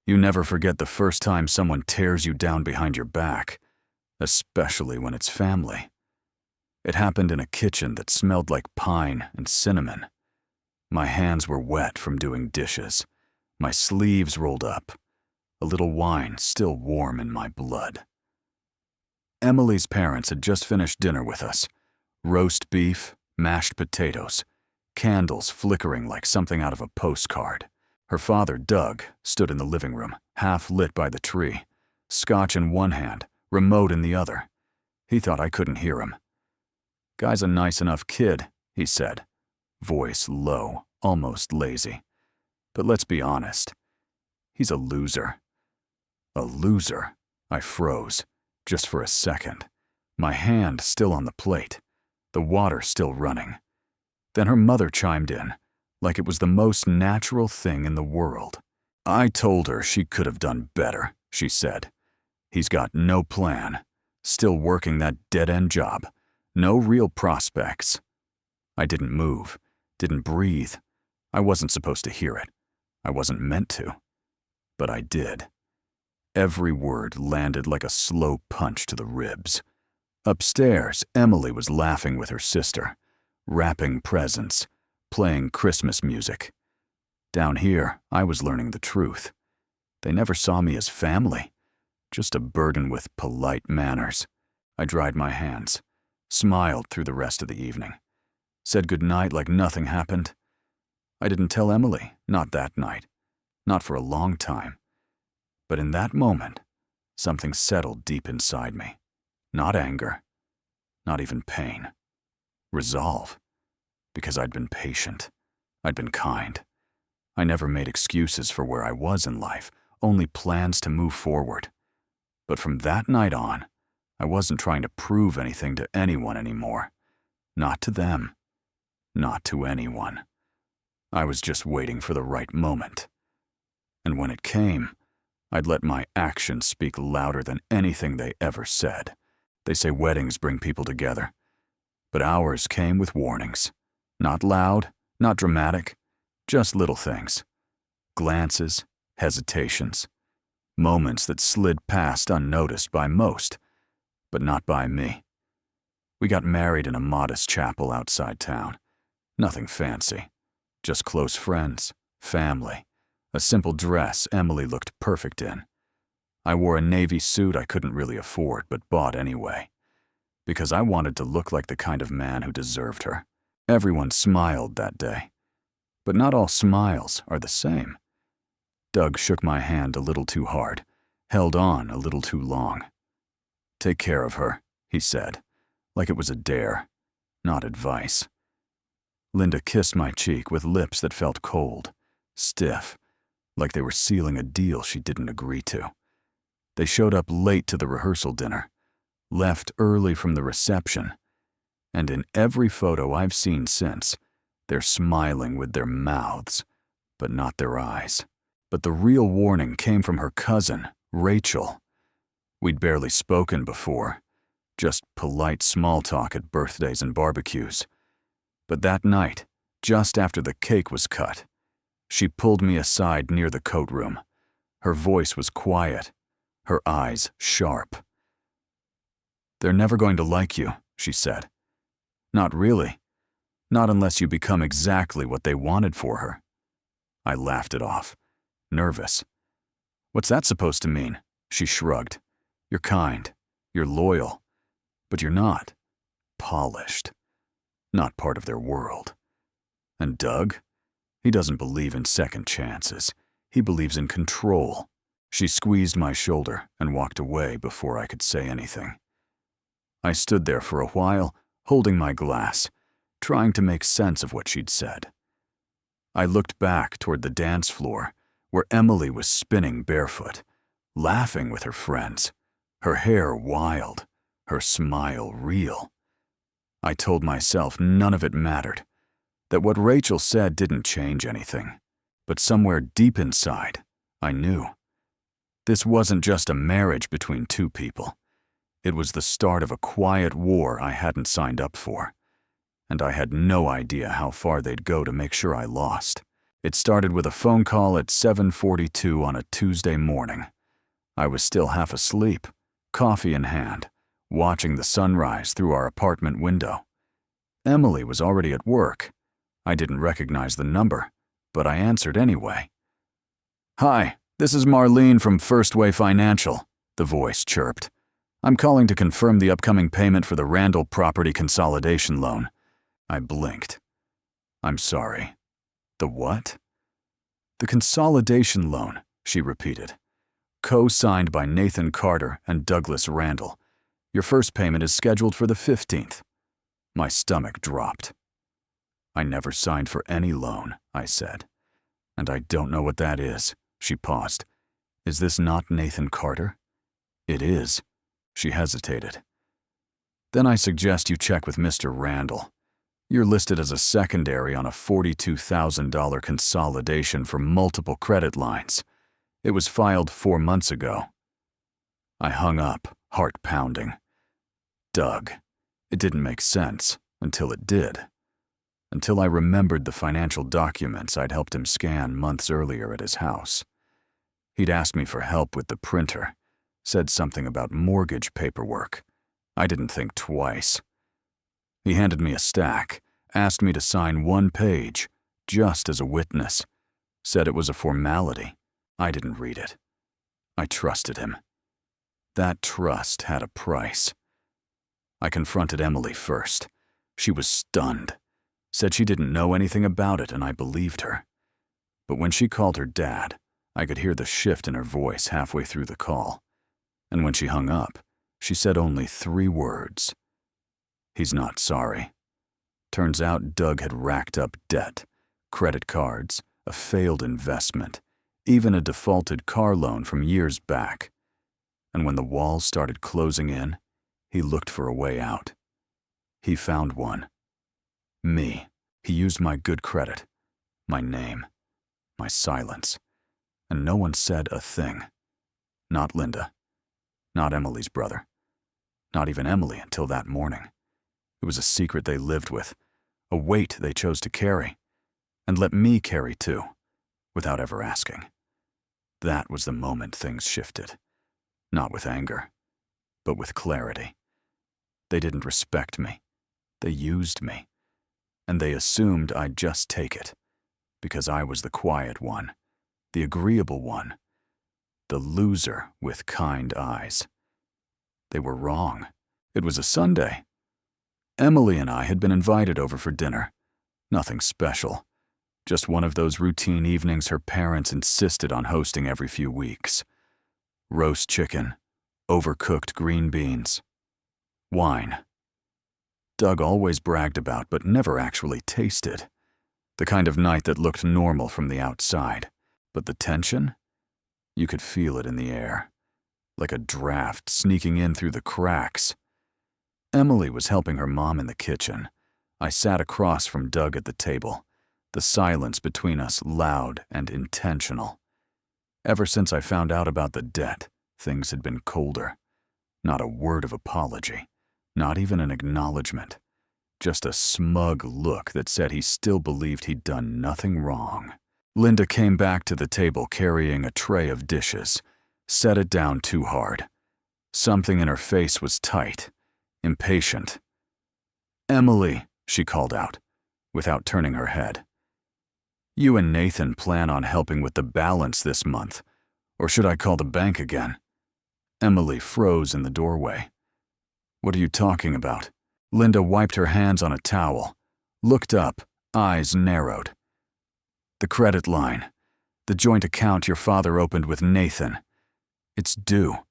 You never forget the first time someone tears you down behind your back, especially when it's family. It happened in a kitchen that smelled like pine and cinnamon. My hands were wet from doing dishes, my sleeves rolled up, a little wine still warm in my blood. Emily's parents had just finished dinner with us. Roast beef, mashed potatoes, candles flickering like something out of a postcard. Her father, Doug, stood in the living room, half lit by the tree, scotch in one hand, remote in the other. He thought I couldn't hear him. "Guy's a nice enough kid," he said, voice low, almost lazy. "But let's be honest, he's a loser." A loser? I froze, just for a second, my hand still on the plate, the water still running. Then her mother chimed in, like it was the most natural thing in the world. "I told her she could have done better," she said. "He's got no plan, still working that dead-end job, no real prospects." I didn't move, didn't breathe. I wasn't supposed to hear it. I wasn't meant to. But I did. Every word landed like a slow punch to the ribs. Upstairs, Emily was laughing with her sister, wrapping presents, playing Christmas music. Down here, I was learning the truth. They never saw me as family, just a burden with polite manners. I dried my hands, smiled through the rest of the evening, said goodnight like nothing happened. I didn't tell Emily, not that night, not for a long time. But in that moment, something settled deep inside me. Not anger, not even pain. Resolve. Because I'd been patient. I'd been kind. I never made excuses for where I was in life, only plans to move forward. But from that night on, I wasn't trying to prove anything to anyone anymore. Not to them. Not to anyone. I was just waiting for the right moment. And when it came, I'd let my actions speak louder than anything they ever said. They say weddings bring people together. But ours came with warnings. Not loud, not dramatic, just little things. Glances, hesitations, moments that slid past unnoticed by most, but not by me. We got married in a modest chapel outside town. Nothing fancy, just close friends, family, a simple dress Emily looked perfect in. I wore a navy suit I couldn't really afford but bought anyway, because I wanted to look like the kind of man who deserved her. Everyone smiled that day, but not all smiles are the same. Doug shook my hand a little too hard, held on a little too long. "Take care of her," he said, like it was a dare, not advice. Linda kissed my cheek with lips that felt cold, stiff, like they were sealing a deal she didn't agree to. They showed up late to the rehearsal dinner, left early from the reception, and in every photo I've seen since, they're smiling with their mouths, but not their eyes. But the real warning came from her cousin, Rachel. We'd barely spoken before, just polite small talk at birthdays and barbecues. But that night, just after the cake was cut, she pulled me aside near the coat room. Her voice was quiet, her eyes sharp. "They're never going to like you," she said. "Not really. Not unless you become exactly what they wanted for her." I laughed it off, nervous. "What's that supposed to mean?" She shrugged. "You're kind, you're loyal, but you're not polished. Not part of their world. And Doug? He doesn't believe in second chances. He believes in control." She squeezed my shoulder and walked away before I could say anything. I stood there for a while, holding my glass, trying to make sense of what she'd said. I looked back toward the dance floor, where Emily was spinning barefoot, laughing with her friends, her hair wild, her smile real. I told myself none of it mattered, that what Rachel said didn't change anything. But somewhere deep inside, I knew. This wasn't just a marriage between two people. It was the start of a quiet war I hadn't signed up for, and I had no idea how far they'd go to make sure I lost. It started with a phone call at 7:42 on a Tuesday morning. I was still half asleep, coffee in hand, watching the sunrise through our apartment window. Emily was already at work. I didn't recognize the number, but I answered anyway. "Hi, this is Marlene from First Way Financial," the voice chirped. "I'm calling to confirm the upcoming payment for the Randall property consolidation loan." I blinked. "I'm sorry. The what?" "The consolidation loan," she repeated. "Co-signed by Nathan Carter and Douglas Randall. Your first payment is scheduled for the 15th. My stomach dropped. "I never signed for any loan," I said. "And I don't know what that is." She paused. "Is this not Nathan Carter?" "It is." She hesitated. "Then I suggest you check with Mr. Randall. You're listed as a secondary on a $42,000 consolidation for multiple credit lines. It was filed 4 months ago." I hung up, heart pounding. Doug. It didn't make sense until it did. Until I remembered the financial documents I'd helped him scan months earlier at his house. He'd asked me for help with the printer, said something about mortgage paperwork. I didn't think twice. He handed me a stack, asked me to sign 1 page, just as a witness. Said it was a formality. I didn't read it. I trusted him. That trust had a price. I confronted Emily first. She was stunned. Said she didn't know anything about it, and I believed her. But when she called her dad, I could hear the shift in her voice halfway through the call. And when she hung up, she said only 3 words. "He's not sorry." Turns out Doug had racked up debt, credit cards, a failed investment, even a defaulted car loan from years back. And when the walls started closing in, he looked for a way out. He found one. Me. He used my good credit, my name, my silence. And no one said a thing. Not Linda. Not Emily's brother. Not even Emily until that morning. It was a secret they lived with, a weight they chose to carry, and let me carry too, without ever asking. That was the moment things shifted. Not with anger, but with clarity. They didn't respect me. They used me. And they assumed I'd just take it, because I was the quiet one, the agreeable one, the loser with kind eyes. They were wrong. It was a Sunday. Emily and I had been invited over for dinner. Nothing special. Just one of those routine evenings her parents insisted on hosting every few weeks. Roast chicken, overcooked green beans, wine. Doug always bragged about but never actually tasted. The kind of night that looked normal from the outside. But the tension? You could feel it in the air. Like a draft sneaking in through the cracks. Emily was helping her mom in the kitchen. I sat across from Doug at the table, the silence between us loud and intentional. Ever since I found out about the debt, things had been colder. Not a word of apology, not even an acknowledgement. Just a smug look that said he still believed he'd done nothing wrong. Linda came back to the table carrying a tray of dishes, set it down too hard. Something in her face was tight, impatient. "Emily," she called out, without turning her head. "You and Nathan plan on helping with the balance this month, or should I call the bank again?" Emily froze in the doorway. "What are you talking about?" Linda wiped her hands on a towel, looked up, eyes narrowed. "The credit line, the joint account your father opened with Nathan. It's due."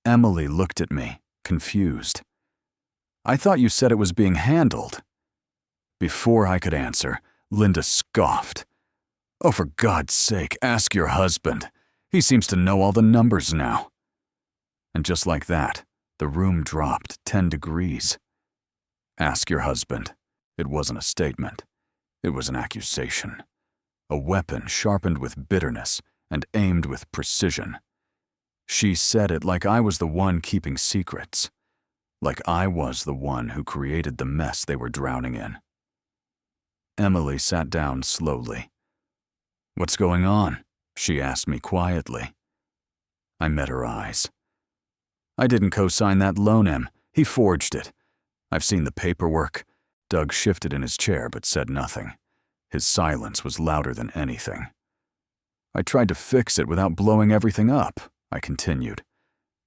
Emily looked at me, confused. "I thought you said it was being handled." Before I could answer, Linda scoffed. "Oh, for God's sake, ask your husband. He seems to know all the numbers now." And just like that, the room dropped 10 degrees. Ask your husband. It wasn't a statement. It was an accusation. A weapon sharpened with bitterness and aimed with precision. She said it like I was the one keeping secrets. Like I was the one who created the mess they were drowning in. Emily sat down slowly, "What's going on?" she asked me quietly. I met her eyes. "I didn't co-sign that loan, Em. He forged it. I've seen the paperwork." Doug shifted in his chair but said nothing. His silence was louder than anything. "I tried to fix it without blowing everything up," I continued.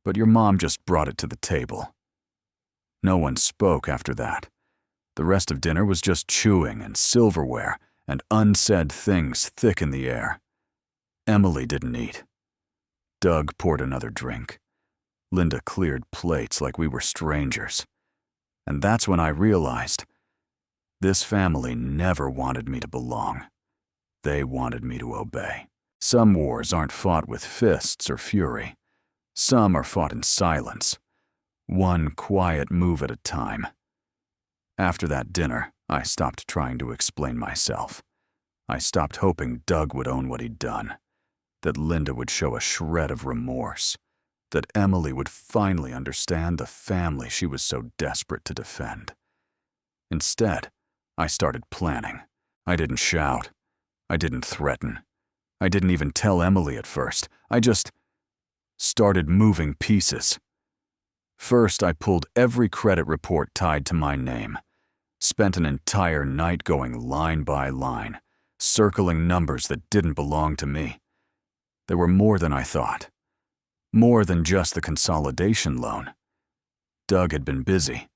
"But your mom just brought it to the table." No one spoke after that. The rest of dinner was just chewing and silverware and unsaid things thick in the air. Emily didn't eat. Doug poured another drink. Linda cleared plates like we were strangers. And that's when I realized this family never wanted me to belong. They wanted me to obey. Some wars aren't fought with fists or fury. Some are fought in silence, one quiet move at a time. After that dinner, I stopped trying to explain myself. I stopped hoping Doug would own what he'd done, that Linda would show a shred of remorse, that Emily would finally understand the family she was so desperate to defend. Instead, I started planning. I didn't shout. I didn't threaten. I didn't even tell Emily at first. I just started moving pieces. First, I pulled every credit report tied to my name, spent an entire night going line by line, circling numbers that didn't belong to me. There were more than I thought. More than just the consolidation loan. Doug had been busy,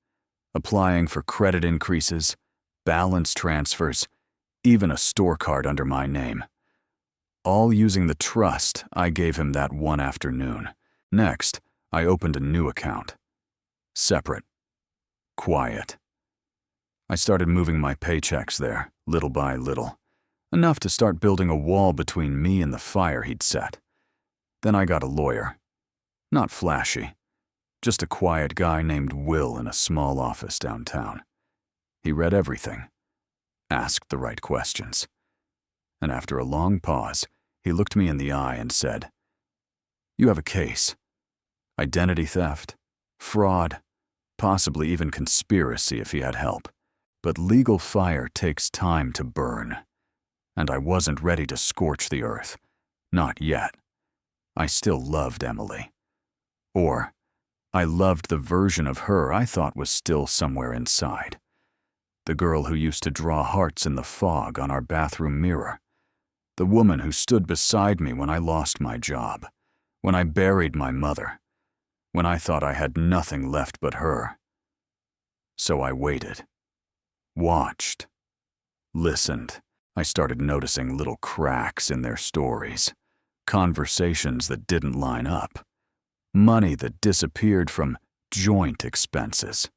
applying for credit increases, balance transfers, even a store card under my name. All using the trust I gave him that one afternoon. Next, I opened a new account. Separate. Quiet. I started moving my paychecks there, little by little. Enough to start building a wall between me and the fire he'd set. Then I got a lawyer. Not flashy. Just a quiet guy named Will in a small office downtown. He read everything. Asked the right questions. And after a long pause, he looked me in the eye and said, "You have a case. Identity theft, fraud, possibly even conspiracy if he had help. But legal fire takes time to burn. And I wasn't ready to scorch the earth. Not yet. I still loved Emily. Or, I loved the version of her I thought was still somewhere inside. The girl who used to draw hearts in the fog on our bathroom mirror. The woman who stood beside me when I lost my job, when I buried my mother, when I thought I had nothing left but her. So I waited. Watched. Listened. I started noticing little cracks in their stories. Conversations that didn't line up. Money that disappeared from joint expenses.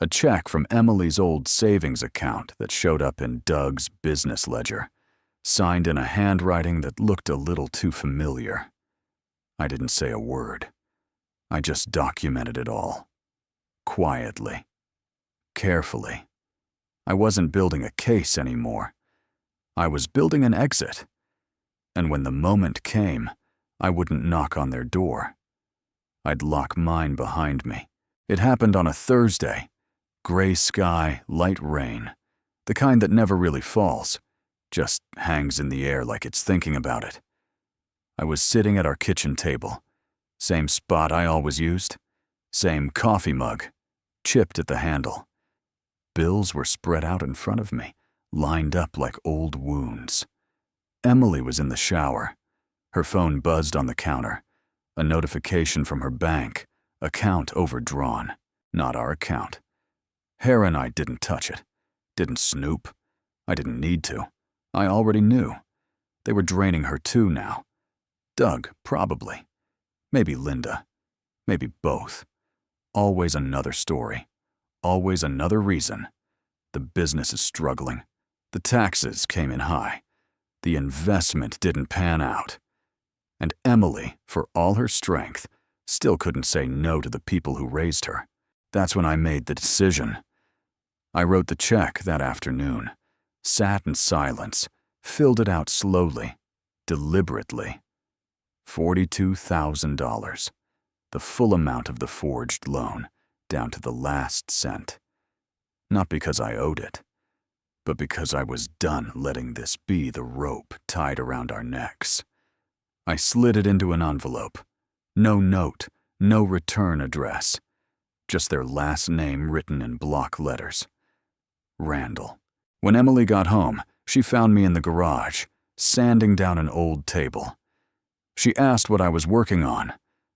A check from Emily's old savings account that showed up in Doug's business ledger, signed in a handwriting that looked a little too familiar. I didn't say a word. I just documented it all. Quietly. Carefully. I wasn't building a case anymore. I was building an exit. And when the moment came, I wouldn't knock on their door. I'd lock mine behind me. It happened on a Thursday. Gray sky, light rain. The kind that never really falls, just hangs in the air like it's thinking about it. I was sitting at our kitchen table. Same spot I always used. Same coffee mug, chipped at the handle. Bills were spread out in front of me, lined up like old wounds. Emily was in the shower. Her phone buzzed on the counter. A notification from her bank. Account overdrawn. Not our account. Hera and I didn't touch it. Didn't snoop. I didn't need to. I already knew. They were draining her too now. Doug, probably. Maybe Linda. Maybe both. Always another story. Always another reason. The business is struggling. The taxes came in high. The investment didn't pan out. And Emily, for all her strength, still couldn't say no to the people who raised her. That's when I made the decision. I wrote the check that afternoon, sat in silence, filled it out slowly, deliberately. $42,000, the full amount of the forged loan, down to the last cent. Not because I owed it, but because I was done letting this be the rope tied around our necks. I slid it into an envelope. No note, no return address. Just their last name written in block letters. Randall. When Emily got home, she found me in the garage, sanding down an old table. She asked what I was working on.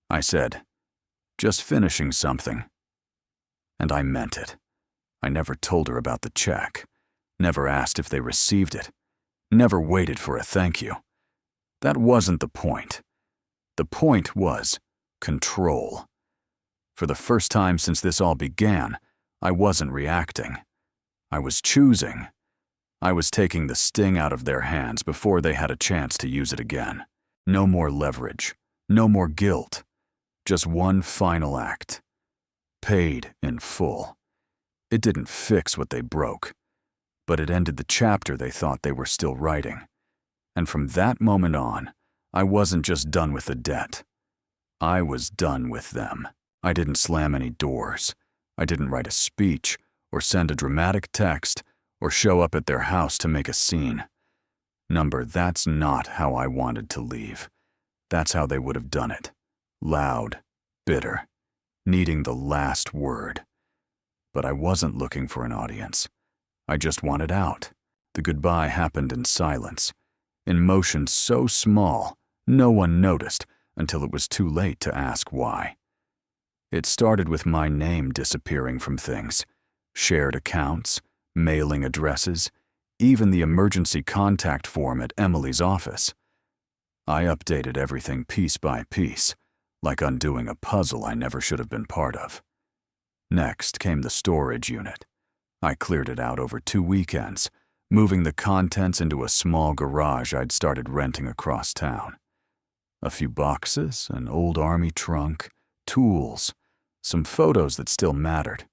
I said, "Just finishing something." And I meant it. I never told her about the check, never asked if they received it, never waited for a thank you. That wasn't the point. The point was control. For the first time since this all began, I wasn't reacting. I was choosing. I was taking the sting out of their hands before they had a chance to use it again. No more leverage, no more guilt. Just one final act. Paid in full. It didn't fix what they broke, but it ended the chapter they thought they were still writing. And from that moment on, I wasn't just done with the debt. I was done with them. I didn't slam any doors. I didn't write a speech, or send a dramatic text, or show up at their house to make a scene. That's not how I wanted to leave. That's how they would have done it. Loud, bitter, needing the last word. But I wasn't looking for an audience. I just wanted out. The goodbye happened in silence, in motion so small, no one noticed until it was too late to ask why. It started with my name disappearing from things, shared accounts, mailing addresses, even the emergency contact form at Emily's office. I updated everything piece by piece, like undoing a puzzle I never should have been part of. Next came the storage unit. I cleared it out over 2 weekends, moving the contents into a small garage I'd started renting across town. A few boxes, an old army trunk, tools, some photos that still mattered.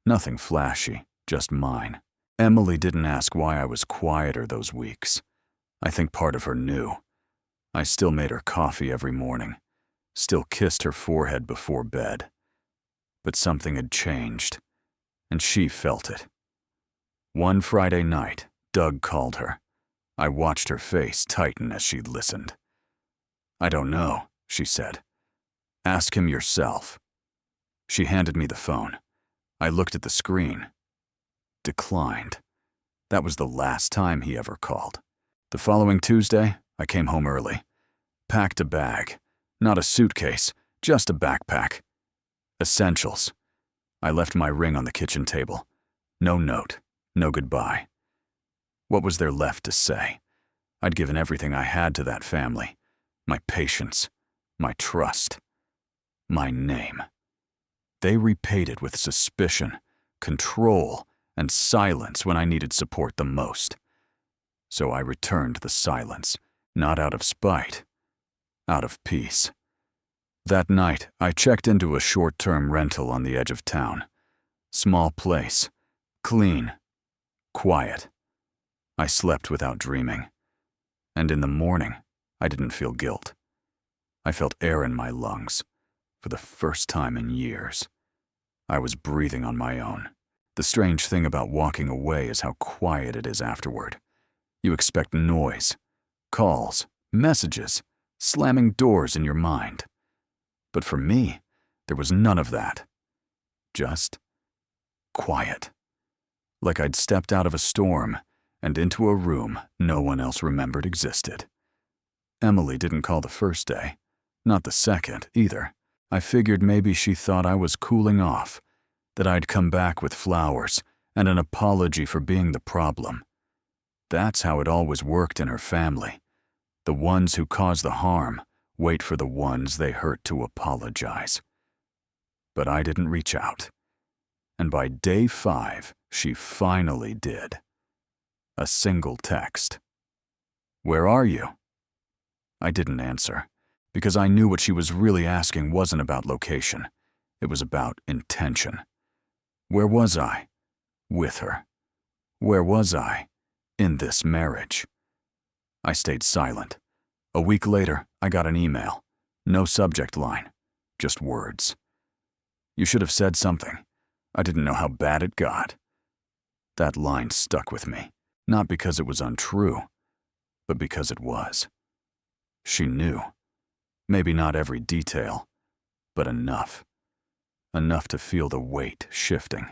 Nothing flashy, just mine. Emily didn't ask why I was quieter those weeks. I think part of her knew. I still made her coffee every morning, still kissed her forehead before bed. But something had changed, and she felt it. One Friday night, Doug called her. I watched her face tighten as she listened. "I don't know," she said. "Ask him yourself." She handed me the phone. I looked at the screen. Declined. That was the last time he ever called. The following Tuesday, I came home early. Packed a bag. Not a suitcase, just a backpack. Essentials. I left my ring on the kitchen table. No note, no goodbye. What was there left to say? I'd given everything I had to that family. My patience, my trust, my name. They repaid it with suspicion, control, and silence when I needed support the most. So I returned the silence, not out of spite, out of peace. That night, I checked into a short-term rental on the edge of town. Small place, clean, quiet. I slept without dreaming. And in the morning, I didn't feel guilt. I felt air in my lungs, for the first time in years. I was breathing on my own. The strange thing about walking away is how quiet it is afterward. You expect noise, calls, messages, slamming doors in your mind. But for me, there was none of that. Just quiet. Like I'd stepped out of a storm and into a room no one else remembered existed. Emily didn't call the first day, not the second either. I figured maybe she thought I was cooling off, that I'd come back with flowers and an apology for being the problem. That's how it always worked in her family. The ones who cause the harm wait for the ones they hurt to apologize. But I didn't reach out. And by day 5, she finally did. A single text. "Where are you?" I didn't answer, because I knew what she was really asking wasn't about location. It was about intention. Where was I? With her. Where was I? In this marriage. I stayed silent. A week later, I got an email. No subject line, just words. "You should have said something. I didn't know how bad it got." That line stuck with me. Not because it was untrue, but because it was. She knew. Maybe not every detail, but enough. Enough to feel the weight shifting.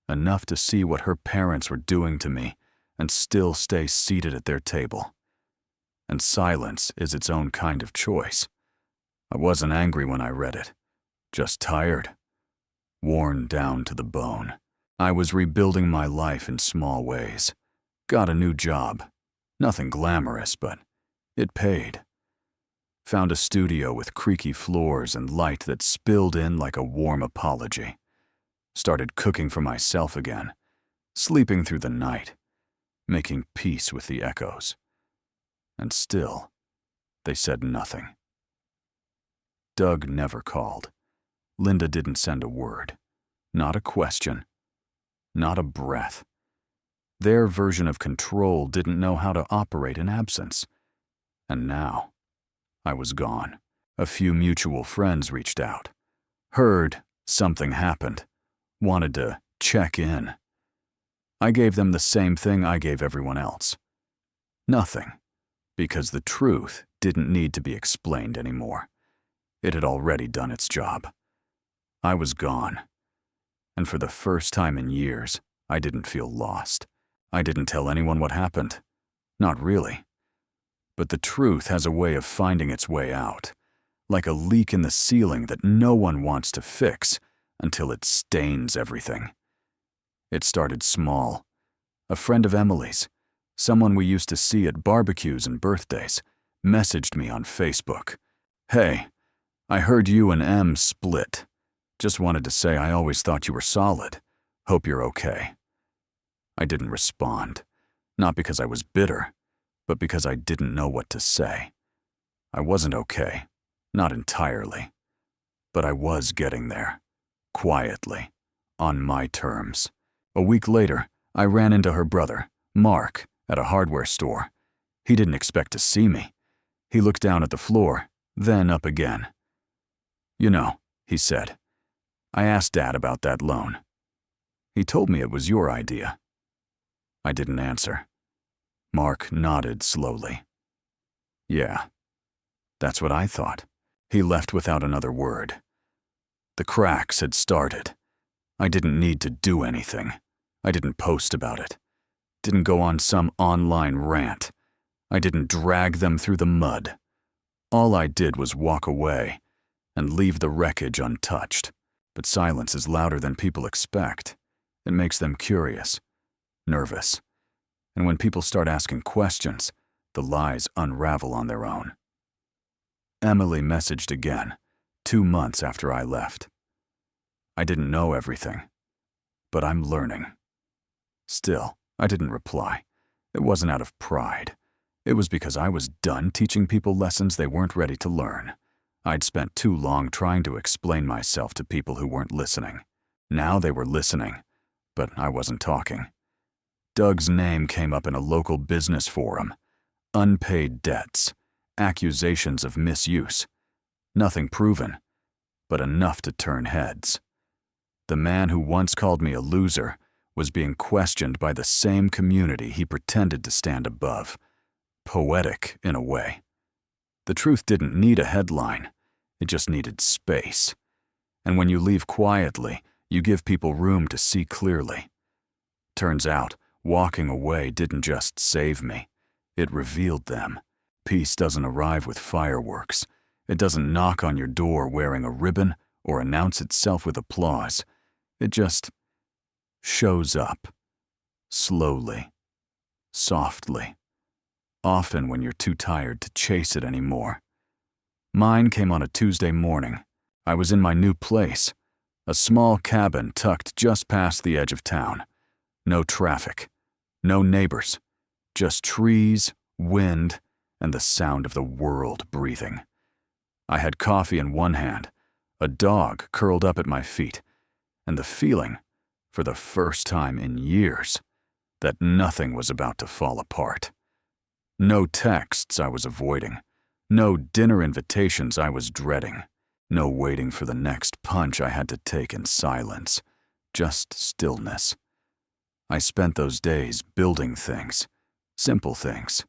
Enough to see what her parents were doing to me and still stay seated at their table. And silence is its own kind of choice. I wasn't angry when I read it, just tired, worn down to the bone. I was rebuilding my life in small ways. Got a new job. Nothing glamorous, but it paid. Found a studio with creaky floors and light that spilled in like a warm apology. Started cooking for myself again, sleeping through the night, making peace with the echoes. And still, they said nothing. Doug never called. Linda didn't send a word. Not a question. Not a breath. Their version of control didn't know how to operate in absence. And now, I was gone. A few mutual friends reached out. Heard something happened. Wanted to check in. I gave them the same thing I gave everyone else. Nothing. Because the truth didn't need to be explained anymore. It had already done its job. I was gone. And for the first time in years, I didn't feel lost. I didn't tell anyone what happened. Not really. But the truth has a way of finding its way out, like a leak in the ceiling that no one wants to fix until it stains everything. It started small. A friend of Emily's, someone we used to see at barbecues and birthdays, messaged me on Facebook. "Hey, I heard you and Em split. Just wanted to say I always thought you were solid. Hope you're okay." I didn't respond, not because I was bitter, but because I didn't know what to say. I wasn't okay, not entirely, but I was getting there, quietly, on my terms. A week later, I ran into her brother, Mark, at a hardware store. He didn't expect to see me. He looked down at the floor, then up again. "You know," he said, "I asked Dad about that loan. He told me it was your idea." I didn't answer. Mark nodded slowly. "Yeah, that's what I thought." He left without another word. The cracks had started. I didn't need to do anything. I didn't post about it. Didn't go on some online rant. I didn't drag them through the mud. All I did was walk away and leave the wreckage untouched. But silence is louder than people expect. It makes them curious, nervous. And when people start asking questions, the lies unravel on their own. Emily messaged again, 2 months after I left. I didn't know everything, but I'm learning. Still, I didn't reply. It wasn't out of pride. It was because I was done teaching people lessons they weren't ready to learn. I'd spent too long trying to explain myself to people who weren't listening. Now they were listening, but I wasn't talking. Doug's name came up in a local business forum. Unpaid debts, accusations of misuse. Nothing proven, but enough to turn heads. The man who once called me a loser was being questioned by the same community he pretended to stand above. Poetic, in a way. The truth didn't need a headline. It just needed space. And when you leave quietly, you give people room to see clearly. Turns out, walking away didn't just save me. It revealed them. Peace doesn't arrive with fireworks. It doesn't knock on your door wearing a ribbon or announce itself with applause. It just shows up. Slowly. Softly. Often when you're too tired to chase it anymore. Mine came on a Tuesday morning. I was in my new place, a small cabin tucked just past the edge of town. No traffic, no neighbors, just trees, wind, and the sound of the world breathing. I had coffee in one hand, a dog curled up at my feet, and the feeling, for the first time in years, that nothing was about to fall apart. No texts I was avoiding. No dinner invitations I was dreading. No waiting for the next punch I had to take in silence. Just stillness. I spent those days building things, simple things,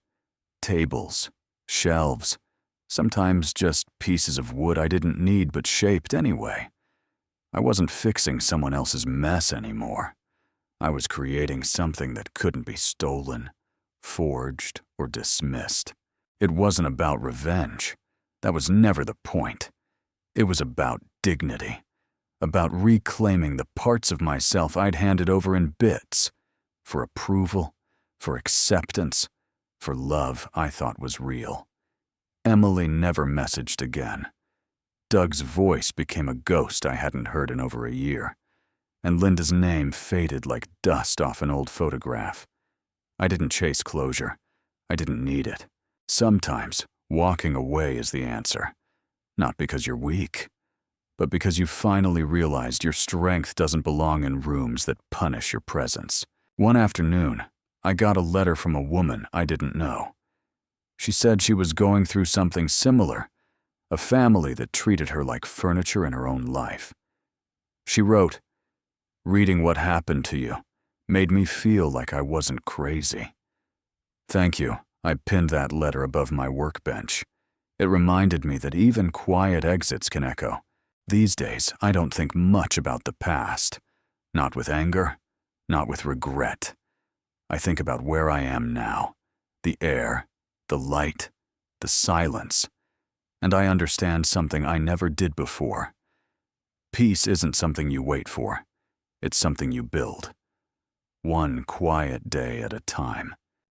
tables, shelves, sometimes just pieces of wood I didn't need but shaped anyway. I wasn't fixing someone else's mess anymore. I was creating something that couldn't be stolen, forged, or dismissed. It wasn't about revenge. That was never the point. It was about dignity, about reclaiming the parts of myself I'd handed over in bits, for approval, for acceptance, for love I thought was real. Emily never messaged again. Doug's voice became a ghost I hadn't heard in over a year, and Linda's name faded like dust off an old photograph. I didn't chase closure. I didn't need it. Sometimes walking away is the answer, not because you're weak, but because you finally realized your strength doesn't belong in rooms that punish your presence. One afternoon, I got a letter from a woman I didn't know. She said she was going through something similar, a family that treated her like furniture in her own life. She wrote, "Reading what happened to you made me feel like I wasn't crazy. Thank you." I pinned that letter above my workbench. It reminded me that even quiet exits can echo. These days, I don't think much about the past. Not with anger, not with regret. I think about where I am now, the air, the light, the silence, and I understand something I never did before. Peace isn't something you wait for. It's something you build. One quiet day at a time.